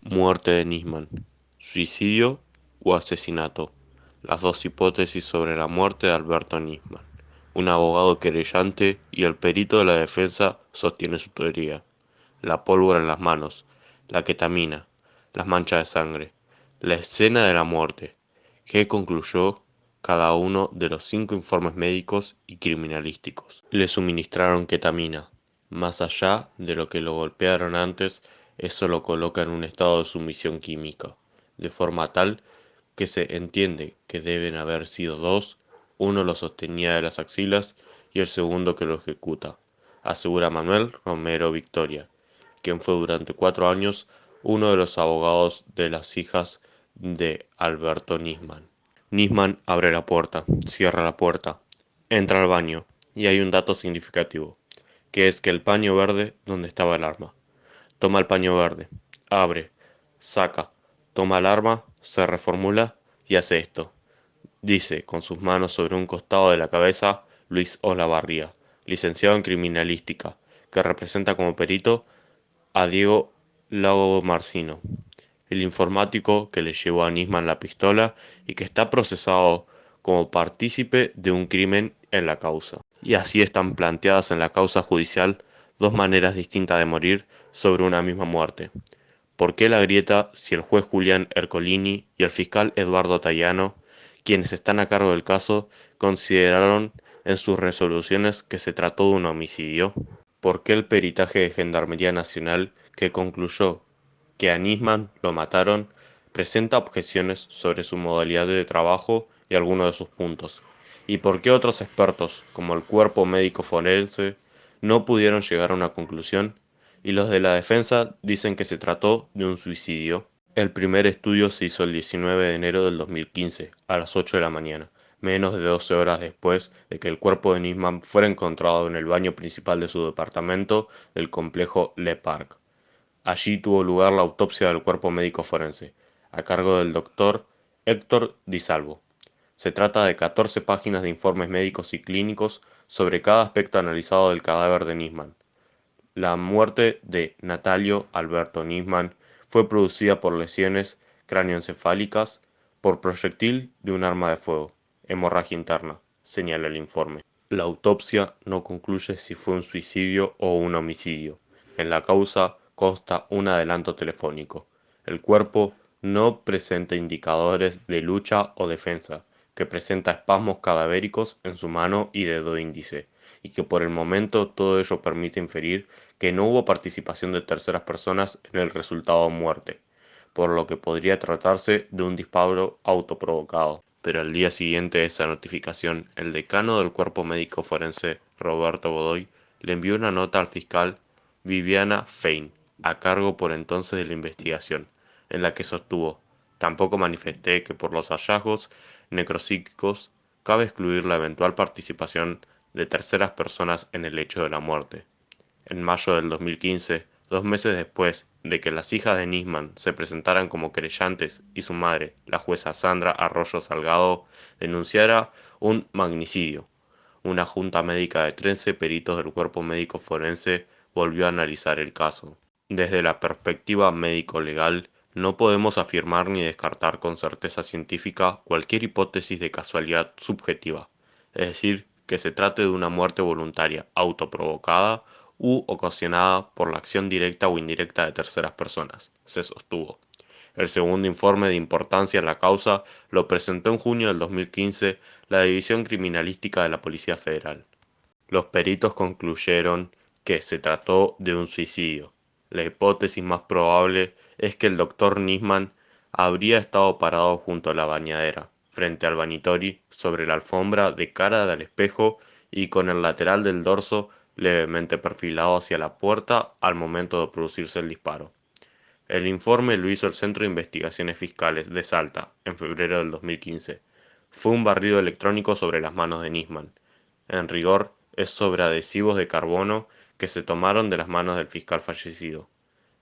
Muerte de Nisman. ¿Suicidio o asesinato? Las dos hipótesis sobre la muerte de Alberto Nisman. Un abogado querellante y el perito de la defensa sostiene su teoría. La pólvora en las manos, la ketamina, las manchas de sangre, la escena de la muerte. ¿Qué concluyó cada uno de los 5 informes médicos y criminalísticos? Le suministraron ketamina. Más allá de lo que lo golpearon antes, eso lo coloca en un estado de sumisión química, de forma tal que se entiende que deben haber sido dos, uno lo sostenía de las axilas y el segundo que lo ejecuta, asegura Manuel Romero Victoria, quien fue durante 4 años uno de los abogados de las hijas de Alberto Nisman. Nisman abre la puerta, cierra la puerta, entra al baño y hay un dato significativo, que es que el paño verde donde estaba el arma. Toma el paño verde, abre, saca, toma el arma, se reformula y hace esto. Dice, con sus manos sobre un costado de la cabeza, Luis Olavarría, licenciado en criminalística, que representa como perito a Diego Lago Marcino, el informático que le llevó a Nisman la pistola y que está procesado como partícipe de un crimen en la causa. Y así están planteadas en la causa judicial dos maneras distintas de morir sobre una misma muerte. ¿Por qué la grieta si el juez Julián Ercolini y el fiscal Eduardo Tayano, quienes están a cargo del caso, consideraron en sus resoluciones que se trató de un homicidio? ¿Por qué el peritaje de Gendarmería Nacional, que concluyó que a Nisman lo mataron, presenta objeciones sobre su modalidad de trabajo y algunos de sus puntos? ¿Y por qué otros expertos, como el cuerpo médico forense, no pudieron llegar a una conclusión? Y los de la defensa dicen que se trató de un suicidio. El primer estudio se hizo el 19 de enero del 2015, a las 8 de la mañana, menos de 12 horas después de que el cuerpo de Nisman fuera encontrado en el baño principal de su departamento del complejo Le Parc. Allí tuvo lugar la autopsia del cuerpo médico forense, a cargo del doctor Héctor Di Salvo. Se trata de 14 páginas de informes médicos y clínicos sobre cada aspecto analizado del cadáver de Nisman. La muerte de Natalio Alberto Nisman fue producida por lesiones cráneoencefálicas por proyectil de un arma de fuego, hemorragia interna, señala el informe. La autopsia no concluye si fue un suicidio o un homicidio. En la causa consta un adelanto telefónico. El cuerpo no presenta indicadores de lucha o defensa, que presenta espasmos cadavéricos en su mano y dedo índice, y que por el momento todo ello permite inferir que no hubo participación de terceras personas en el resultado muerte, por lo que podría tratarse de un disparo autoprovocado. Pero al día siguiente de esa notificación, el decano del Cuerpo Médico Forense, Roberto Godoy, le envió una nota al fiscal Viviana Fein, a cargo por entonces de la investigación, en la que sostuvo: tampoco manifesté que por los hallazgos necropsíquicos cabe excluir la eventual participación de terceras personas en el hecho de la muerte. En mayo del 2015, 2 meses después de que las hijas de Nisman se presentaran como querellantes y su madre, la jueza Sandra Arroyo Salgado, denunciara un magnicidio, una junta médica de 13 peritos del cuerpo médico forense volvió a analizar el caso. Desde la perspectiva médico-legal, no podemos afirmar ni descartar con certeza científica cualquier hipótesis de casualidad subjetiva, es decir, que se trate de una muerte voluntaria autoprovocada u ocasionada por la acción directa o indirecta de terceras personas, se sostuvo. El segundo informe de importancia en la causa lo presentó en junio del 2015 la División Criminalística de la Policía Federal. Los peritos concluyeron que se trató de un suicidio. La hipótesis más probable es que el doctor Nisman habría estado parado junto a la bañadera, frente al vanitori, sobre la alfombra de cara al espejo y con el lateral del dorso levemente perfilado hacia la puerta al momento de producirse el disparo. El informe lo hizo el Centro de Investigaciones Fiscales de Salta en febrero del 2015. Fue un barrido electrónico sobre las manos de Nisman. En rigor, es sobre adhesivos de carbono que se tomaron de las manos del fiscal fallecido.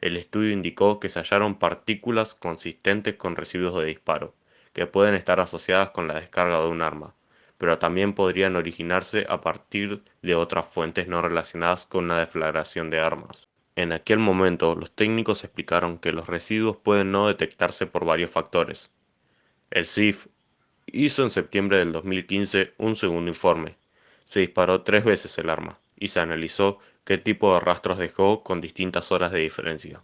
El estudio indicó que se hallaron partículas consistentes con residuos de disparo, que pueden estar asociadas con la descarga de un arma, pero también podrían originarse a partir de otras fuentes no relacionadas con una deflagración de armas. En aquel momento, los técnicos explicaron que los residuos pueden no detectarse por varios factores. El CIF hizo en septiembre del 2015 un segundo informe. Se disparó 3 veces el arma y se analizó qué tipo de rastros dejó con distintas horas de diferencia.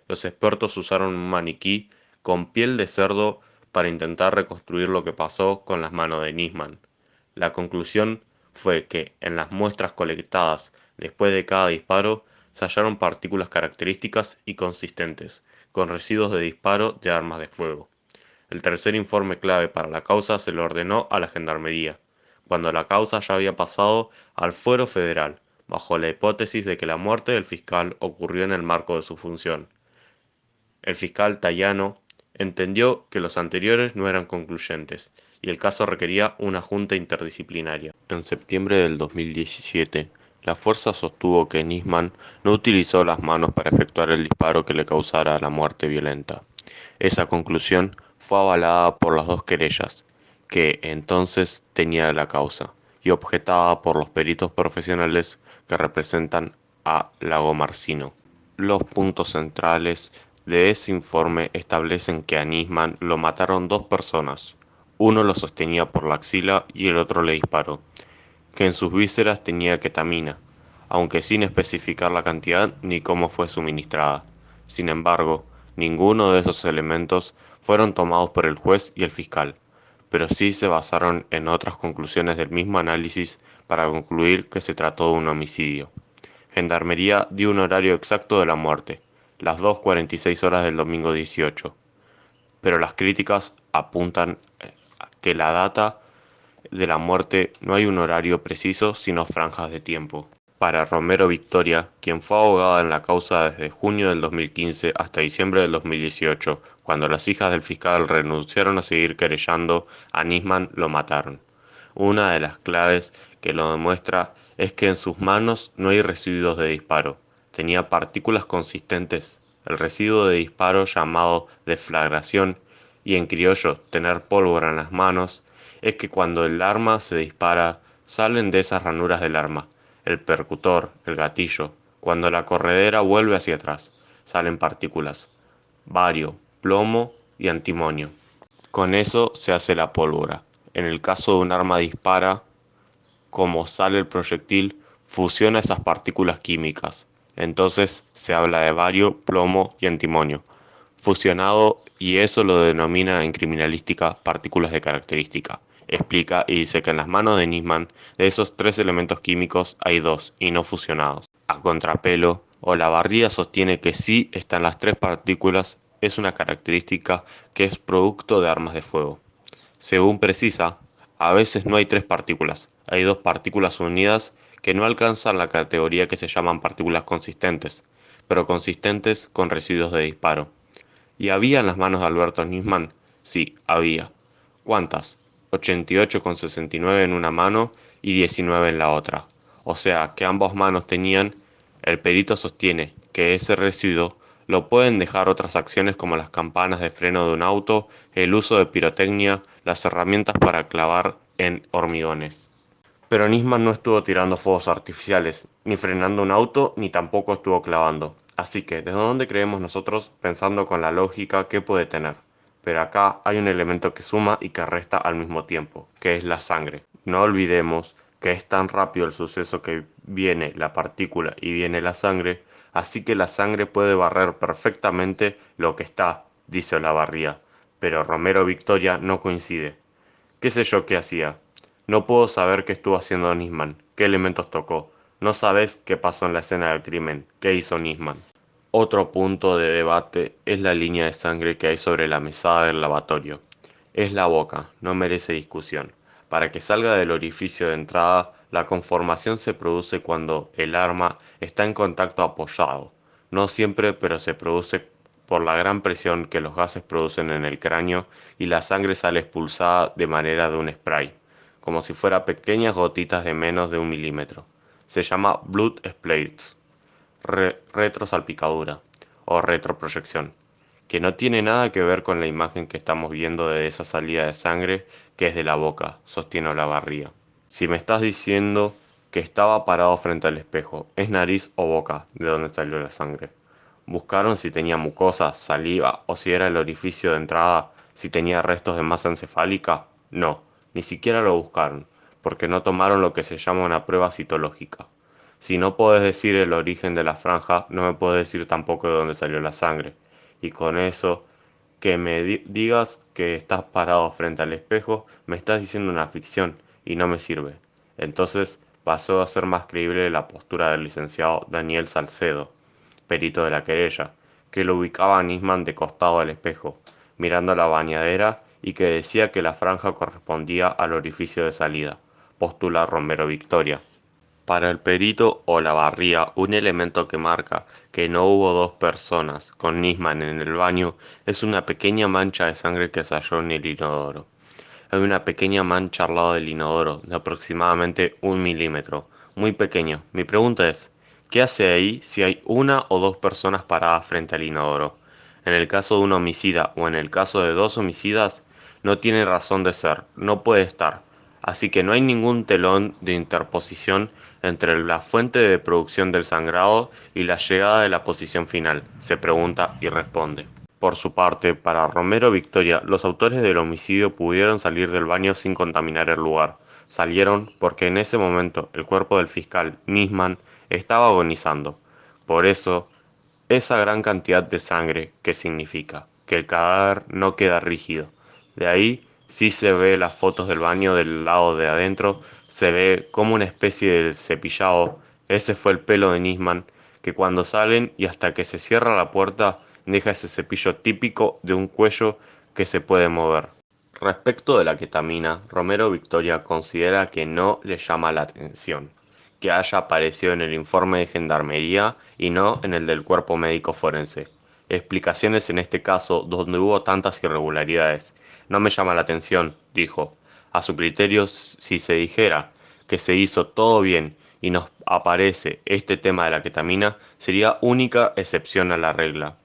Los expertos usaron un maniquí con piel de cerdo para intentar reconstruir lo que pasó con las manos de Nisman. La conclusión fue que en las muestras colectadas después de cada disparo se hallaron partículas características y consistentes, con residuos de disparo de armas de fuego. El tercer informe clave para la causa se lo ordenó a la Gendarmería, cuando la causa ya había pasado al fuero federal, bajo la hipótesis de que la muerte del fiscal ocurrió en el marco de su función. El fiscal Tayano entendió que los anteriores no eran concluyentes y el caso requería una junta interdisciplinaria. En septiembre del 2017, la fuerza sostuvo que Nisman no utilizó las manos para efectuar el disparo que le causara la muerte violenta. Esa conclusión fue avalada por las dos querellas, que entonces tenía la causa, y objetada por los peritos profesionales que representan a Lagomarsino. Los puntos centrales de ese informe establecen que a Nisman lo mataron dos personas. Uno lo sostenía por la axila y el otro le disparó, que en sus vísceras tenía ketamina, aunque sin especificar la cantidad ni cómo fue suministrada. Sin embargo, ninguno de esos elementos fueron tomados por el juez y el fiscal, pero sí se basaron en otras conclusiones del mismo análisis para concluir que se trató de un homicidio. Gendarmería dio un horario exacto de la muerte, las 2:46 del domingo 18, pero las críticas apuntan a que la data de la muerte no hay un horario preciso, sino franjas de tiempo. Para Romero Victoria, quien fue abogada en la causa desde junio del 2015 hasta diciembre del 2018, cuando las hijas del fiscal renunciaron a seguir querellando, a Nisman lo mataron. Una de las claves que lo demuestra es que en sus manos no hay residuos de disparo, tenía partículas consistentes. El residuo de disparo llamado deflagración y en criollo tener pólvora en las manos es que cuando el arma se dispara salen de esas ranuras del arma, el percutor, el gatillo. Cuando la corredera vuelve hacia atrás, salen partículas, bario, plomo y antimonio. Con eso se hace la pólvora. En el caso de un arma dispara, como sale el proyectil, fusiona esas partículas químicas. Entonces se habla de bario, plomo y antimonio. Fusionado, y eso lo denomina en criminalística partículas de característica. Explica y dice que en las manos de Nisman, de esos tres elementos químicos hay dos, y no fusionados. A contrapelo, Olavarría sostiene que sí están las tres partículas, es una característica que es producto de armas de fuego. Según precisa, a veces no hay tres partículas, hay dos partículas unidas que no alcanzan la categoría que se llaman partículas consistentes, pero consistentes con residuos de disparo. ¿Y había en las manos de Alberto Nisman? Sí, había. ¿Cuántas? 88,69 en una mano y 19 en la otra. O sea que ambas manos tenían. El perito sostiene que ese residuo lo pueden dejar otras acciones como las campanas de freno de un auto, el uso de pirotecnia, las herramientas para clavar en hormigones. Pero Nisman no estuvo tirando fuegos artificiales, ni frenando un auto, ni tampoco estuvo clavando. Así que, ¿desde dónde creemos nosotros pensando con la lógica que puede tener? Pero acá hay un elemento que suma y que resta al mismo tiempo, que es la sangre. No olvidemos que es tan rápido el suceso que viene la partícula y viene la sangre, así que la sangre puede barrer perfectamente lo que está, dice Olavarría. Pero Romero Victoria no coincide. ¿Qué sé yo qué hacía? No puedo saber qué estuvo haciendo Nisman, qué elementos tocó. No sabes qué pasó en la escena del crimen, qué hizo Nisman. Otro punto de debate es la línea de sangre que hay sobre la mesada del lavatorio. Es la boca, no merece discusión. Para que salga del orificio de entrada, la conformación se produce cuando el arma está en contacto apoyado. No siempre, pero se produce por la gran presión que los gases producen en el cráneo y la sangre sale expulsada de manera de un spray, como si fuera pequeñas gotitas de menos de 1 milímetro. Se llama blood splates, retrosalpicadura o retroproyección, que no tiene nada que ver con la imagen que estamos viendo de esa salida de sangre que es de la boca, sostiene Olavarría. Si me estás diciendo que estaba parado frente al espejo. ¿Es nariz o boca de donde salió la sangre? Buscaron si tenía mucosa, saliva o si era el orificio de entrada, si tenía restos de masa encefálica. No, ni siquiera lo buscaron, porque no tomaron lo que se llama una prueba citológica. Si no podés decir el origen de la franja, no me podés decir tampoco de dónde salió la sangre. Y con eso, que me digas que estás parado frente al espejo, me estás diciendo una ficción y no me sirve. Entonces pasó a ser más creíble la postura del licenciado Daniel Salcedo, perito de la querella, que lo ubicaba a Nisman de costado al espejo, mirando la bañadera y que decía que la franja correspondía al orificio de salida, postula Romero Victoria. Para el perito Olavarría, un elemento que marca que no hubo dos personas con Nisman en el baño es una pequeña mancha de sangre que se halló en el inodoro. Hay una pequeña mancha al lado del inodoro, de aproximadamente 1 milímetro, muy pequeño. Mi pregunta es, ¿qué hace ahí si hay una o dos personas paradas frente al inodoro? En el caso de un homicida o en el caso de dos homicidas, no tiene razón de ser, no puede estar. Así que no hay ningún telón de interposición entre la fuente de producción del sangrado y la llegada de la posición final, se pregunta y responde. Por su parte, para Romero Victoria, los autores del homicidio pudieron salir del baño sin contaminar el lugar. Salieron porque en ese momento el cuerpo del fiscal Nisman estaba agonizando. Por eso, esa gran cantidad de sangre, ¿qué significa? Que el cadáver no queda rígido. De ahí sí se ve las fotos del baño del lado de adentro, se ve como una especie de cepillado. Ese fue el pelo de Nisman, que cuando salen y hasta que se cierra la puerta, deja ese cepillo típico de un cuello que se puede mover. Respecto de la ketamina, Romero Victoria considera que no le llama la atención que haya aparecido en el informe de gendarmería y no en el del cuerpo médico forense. Explicaciones en este caso donde hubo tantas irregularidades. No me llama la atención, dijo. A su criterio, si se dijera que se hizo todo bien y nos aparece este tema de la ketamina, sería única excepción a la regla.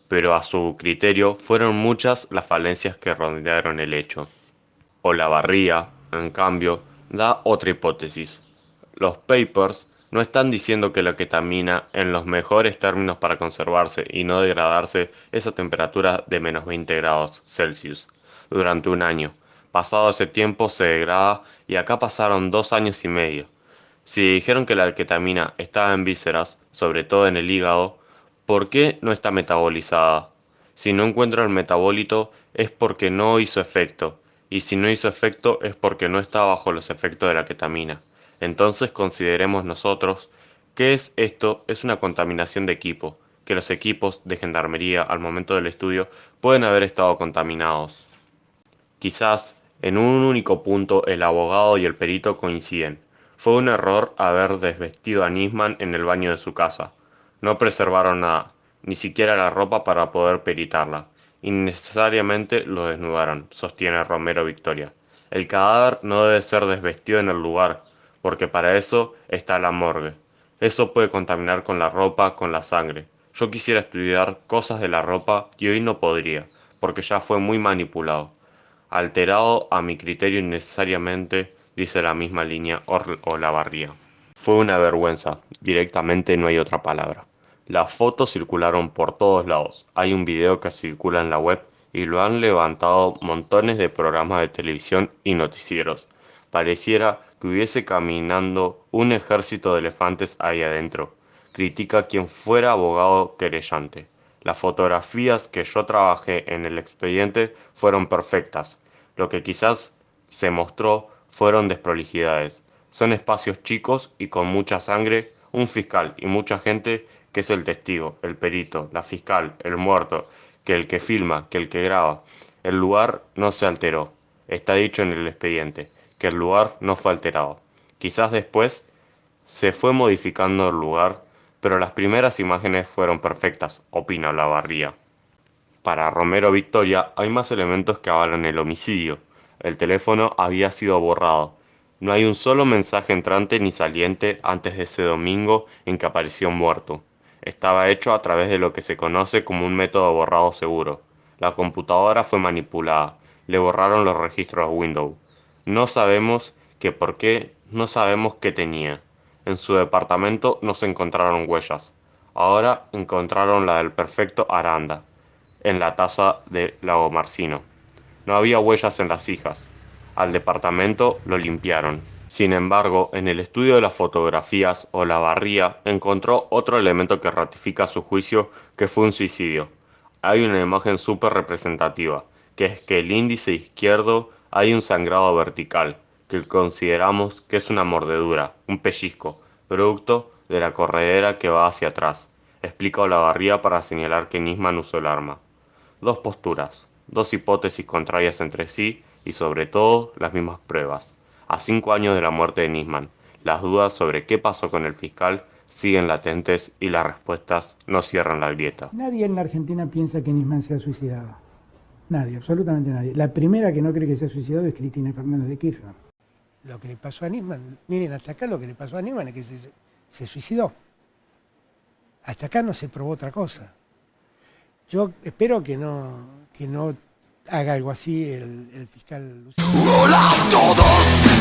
Pero a su criterio fueron muchas las falencias que rodearon el hecho. Olavarría, en cambio, da otra hipótesis. Los papers no están diciendo que la ketamina, en los mejores términos para conservarse y no degradarse, es a temperatura de -20 °C durante un año. Pasado ese tiempo se degrada y acá pasaron 2 años y medio. Si dijeron que la ketamina estaba en vísceras, sobre todo en el hígado, ¿por qué no está metabolizada? Si no encuentro el metabólito es porque no hizo efecto, y si no hizo efecto es porque no está bajo los efectos de la ketamina. Entonces consideremos nosotros que esto es una contaminación de equipo, que los equipos de gendarmería al momento del estudio pueden haber estado contaminados. Quizás en un único punto el abogado y el perito coinciden. Fue un error haber desvestido a Nisman en el baño de su casa. No preservaron nada, ni siquiera la ropa para poder peritarla. Innecesariamente lo desnudaron, sostiene Romero Victoria. El cadáver no debe ser desvestido en el lugar, porque para eso está la morgue. Eso puede contaminar con la ropa, con la sangre. Yo quisiera estudiar cosas de la ropa y hoy no podría, porque ya fue muy manipulado. Alterado a mi criterio innecesariamente, dice la misma línea Olavarría. Fue una vergüenza, directamente no hay otra palabra. Las fotos circularon por todos lados. Hay un video que circula en la web y lo han levantado montones de programas de televisión y noticieros. Pareciera que hubiese caminando un ejército de elefantes ahí adentro. Critica quien fuera abogado querellante. Las fotografías que yo trabajé en el expediente fueron perfectas. Lo que quizás se mostró fueron desprolijidades. Son espacios chicos y con mucha sangre, un fiscal y mucha gente que es el testigo, el perito, la fiscal, el muerto, que el que filma, que el que graba. El lugar no se alteró. Está dicho en el expediente, que el lugar no fue alterado. Quizás después se fue modificando el lugar, pero las primeras imágenes fueron perfectas, opina Olavarría. Para Romero Victoria hay más elementos que avalan el homicidio. El teléfono había sido borrado. No hay un solo mensaje entrante ni saliente antes de ese domingo en que apareció muerto. Estaba hecho a través de lo que se conoce como un método borrado seguro. La computadora fue manipulada. Le borraron los registros Windows. No sabemos qué por qué, no sabemos qué tenía. En su departamento no se encontraron huellas. Ahora encontraron la del prefecto Aranda, en la taza de Lagomarsino. No había huellas en las hijas. Al departamento lo limpiaron. Sin embargo, en el estudio de las fotografías, Olavarría encontró otro elemento que ratifica su juicio que fue un suicidio. Hay una imagen súper representativa, que es que el índice izquierdo hay un sangrado vertical, que consideramos que es una mordedura, un pellizco, producto de la corredera que va hacia atrás, explica Olavarría para señalar que Nisman usó el arma. Dos posturas, dos hipótesis contrarias entre sí y sobre todo las mismas pruebas. A 5 años de la muerte de Nisman, las dudas sobre qué pasó con el fiscal siguen latentes y las respuestas no cierran la grieta. Nadie en la Argentina piensa que Nisman se ha suicidado. Nadie, absolutamente nadie. La primera que no cree que se ha suicidado es Cristina Fernández de Kirchner. Lo que le pasó a Nisman, miren, hasta acá lo que le pasó a Nisman es que se suicidó. Hasta acá no se probó otra cosa. Yo espero que no haga algo así el fiscal Lucía. Hola a todos.